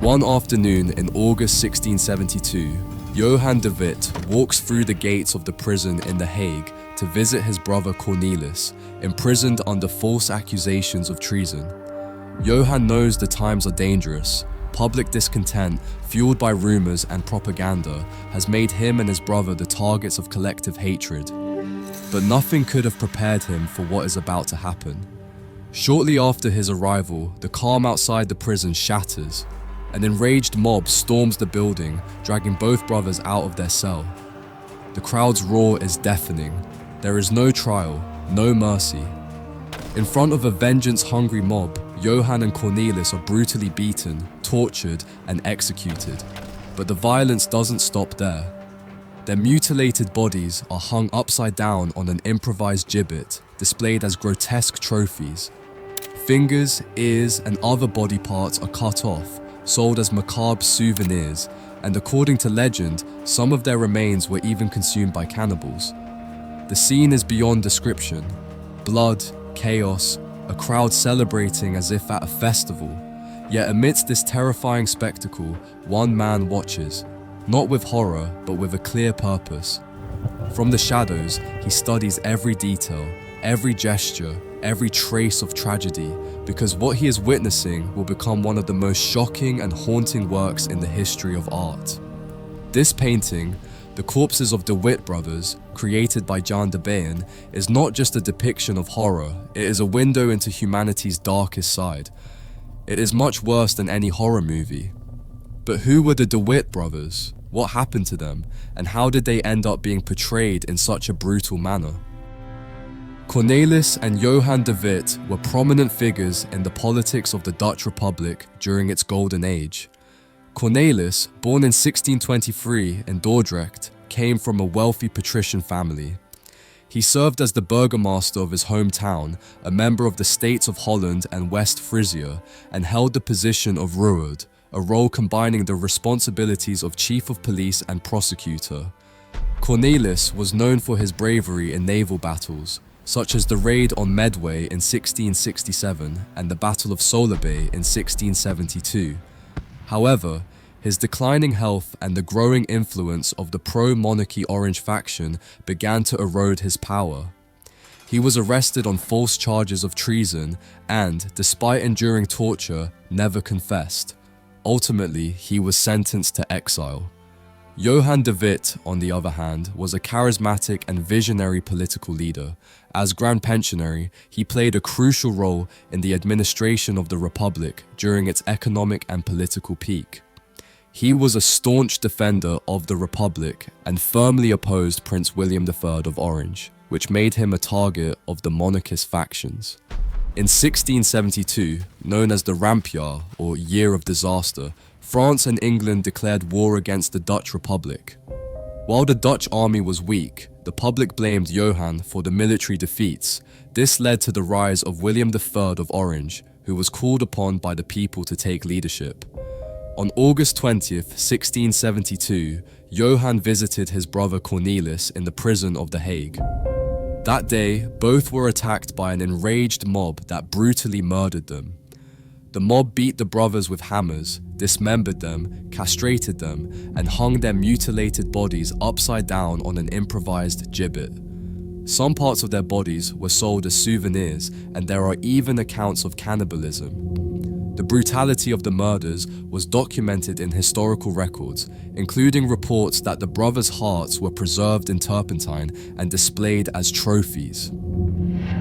One afternoon in August 1672, Johan de Witt walks through the gates of the prison in The Hague to visit his brother Cornelis, imprisoned under false accusations of treason. Johan knows the times are dangerous. Public discontent, fueled by rumors and propaganda, has made him and his brother the targets of collective hatred. But nothing could have prepared him for what is about to happen. Shortly after his arrival, the calm outside the prison shatters. An enraged mob storms the building, dragging both brothers out of their cell. The crowd's roar is deafening. There is no trial, no mercy. In front of a vengeance-hungry mob, Johan and Cornelis are brutally beaten, tortured, and executed. But the violence doesn't stop there. Their mutilated bodies are hung upside down on an improvised gibbet, displayed as grotesque trophies. Fingers, ears, and other body parts are cut off, sold as macabre souvenirs, and according to legend, some of their remains were even consumed by cannibals. The scene is beyond description. Blood, chaos, a crowd celebrating as if at a festival. Yet amidst this terrifying spectacle, one man watches, not with horror, but with a clear purpose. From the shadows, he studies every detail, every gesture, every trace of tragedy, because what he is witnessing will become one of the most shocking and haunting works in the history of art. This painting, The Corpses of the Witt Brothers, created by Jan de Baen, is not just a depiction of horror, it is a window into humanity's darkest side. It is much worse than any horror movie. But who were the De Witt brothers? What happened to them? And how did they end up being portrayed in such a brutal manner? Cornelis and Johan de Witt were prominent figures in the politics of the Dutch Republic during its golden age. Cornelis, born in 1623 in Dordrecht, came from a wealthy patrician family. He served as the burgomaster of his hometown, a member of the States of Holland and West Frisia, and held the position of Ruud, a role combining the responsibilities of chief of police and prosecutor. Cornelis was known for his bravery in naval battles, such as the raid on Medway in 1667 and the Battle of Solebay in 1672. However, his declining health and the growing influence of the pro-monarchy Orange faction began to erode his power. He was arrested on false charges of treason and, despite enduring torture, never confessed. Ultimately, he was sentenced to exile. Johan de Witt, on the other hand, was a charismatic and visionary political leader. As Grand Pensionary, he played a crucial role in the administration of the Republic during its economic and political peak. He was a staunch defender of the Republic and firmly opposed Prince William III of Orange, which made him a target of the monarchist factions. In 1672, known as the Rampjaar, or Year of Disaster, France and England declared war against the Dutch Republic. While the Dutch army was weak, the public blamed Johan for the military defeats. This led to the rise of William III of Orange, who was called upon by the people to take leadership. On August 20th, 1672, Johan visited his brother Cornelis in the prison of The Hague. That day, both were attacked by an enraged mob that brutally murdered them. The mob beat the brothers with hammers, dismembered them, castrated them, and hung their mutilated bodies upside down on an improvised gibbet. Some parts of their bodies were sold as souvenirs, and there are even accounts of cannibalism. The brutality of the murders was documented in historical records, including reports that the brothers' hearts were preserved in turpentine and displayed as trophies.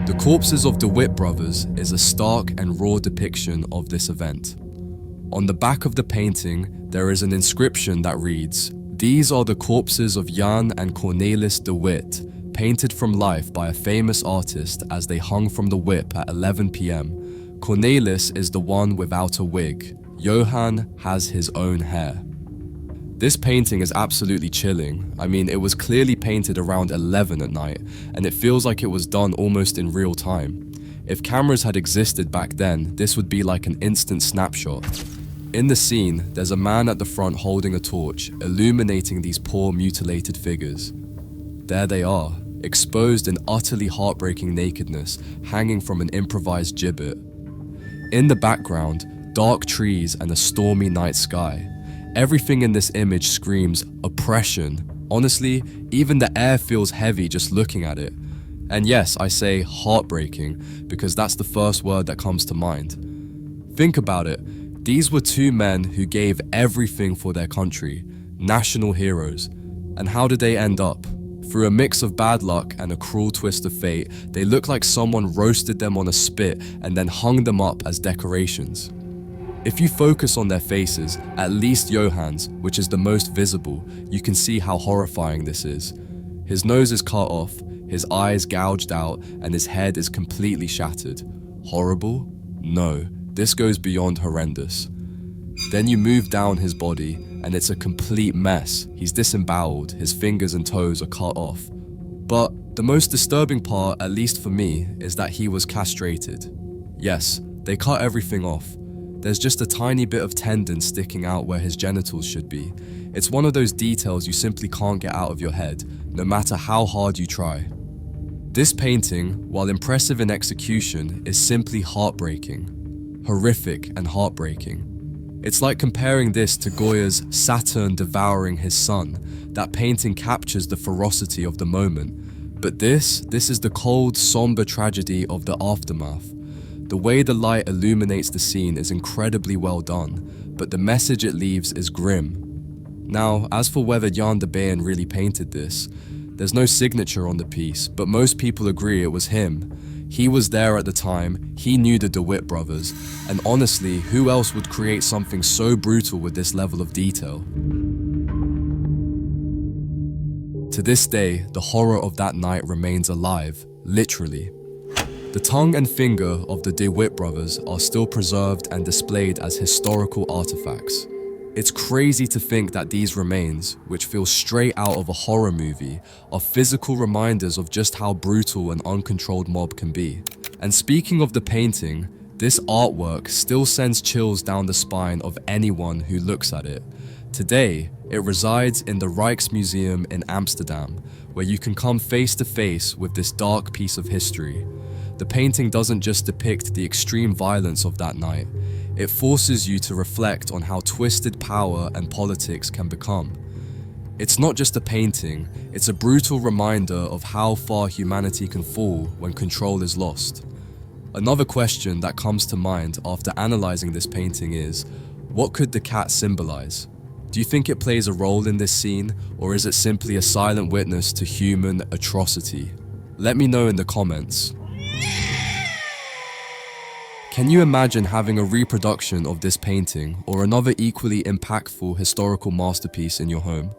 The Corpses of the Witt Brothers is a stark and raw depiction of this event. On the back of the painting, there is an inscription that reads, "These are the corpses of Jan and Cornelis de Witt, painted from life by a famous artist as they hung from the whip at 11 p.m. Cornelis is the one without a wig. Johan has his own hair." This painting is absolutely chilling. I mean, it was clearly painted around 11 at night, and it feels like it was done almost in real time. If cameras had existed back then, this would be like an instant snapshot. In the scene, there's a man at the front holding a torch, illuminating these poor mutilated figures. There they are, exposed in utterly heartbreaking nakedness, hanging from an improvised gibbet. In the background, dark trees and a stormy night sky. Everything in this image screams oppression. Honestly, even the air feels heavy just looking at it. And yes, I say heartbreaking because that's the first word that comes to mind. Think about it. These were two men who gave everything for their country, national heroes. And how did they end up? Through a mix of bad luck and a cruel twist of fate, they look like someone roasted them on a spit and then hung them up as decorations. If you focus on their faces, at least Johan's, which is the most visible, you can see how horrifying this is. His nose is cut off, his eyes gouged out, and his head is completely shattered. Horrible? No, this goes beyond horrendous. Then you move down his body, and it's a complete mess. He's disemboweled, his fingers and toes are cut off. But the most disturbing part, at least for me, is that he was castrated. Yes, they cut everything off. There's just a tiny bit of tendon sticking out where his genitals should be. It's one of those details you simply can't get out of your head, no matter how hard you try. This painting, while impressive in execution, is simply heartbreaking. Horrific and heartbreaking. It's like comparing this to Goya's Saturn devouring his sun. That painting captures the ferocity of the moment. But this is the cold, somber tragedy of the aftermath. The way the light illuminates the scene is incredibly well done, but the message it leaves is grim. Now, as for whether Jan de Baen really painted this, there's no signature on the piece, but most people agree it was him. He was there at the time, he knew the Witt Brothers, and honestly, who else would create something so brutal with this level of detail? To this day, the horror of that night remains alive, literally. The tongue and finger of the Witt Brothers are still preserved and displayed as historical artifacts. It's crazy to think that these remains, which feel straight out of a horror movie, are physical reminders of just how brutal an uncontrolled mob can be. And speaking of the painting, this artwork still sends chills down the spine of anyone who looks at it. Today, it resides in the Rijksmuseum in Amsterdam, where you can come face to face with this dark piece of history. The painting doesn't just depict the extreme violence of that night, it forces you to reflect on how twisted power and politics can become. It's not just a painting, it's a brutal reminder of how far humanity can fall when control is lost. Another question that comes to mind after analyzing this painting is, what could the cat symbolize? Do you think it plays a role in this scene, or is it simply a silent witness to human atrocity? Let me know in the comments. Can you imagine having a reproduction of this painting or another equally impactful historical masterpiece in your home?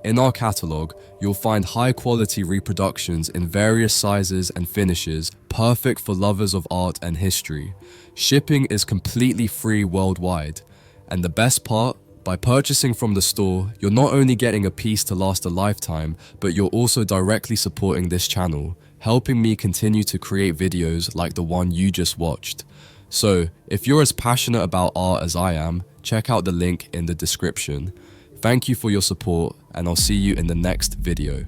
In our catalogue, you'll find high-quality reproductions in various sizes and finishes, perfect for lovers of art and history. Shipping is completely free worldwide. And the best part? By purchasing from the store, you're not only getting a piece to last a lifetime, but you're also directly supporting this channel, helping me continue to create videos like the one you just watched. So, if you're as passionate about art as I am, check out the link in the description. Thank you for your support, and I'll see you in the next video.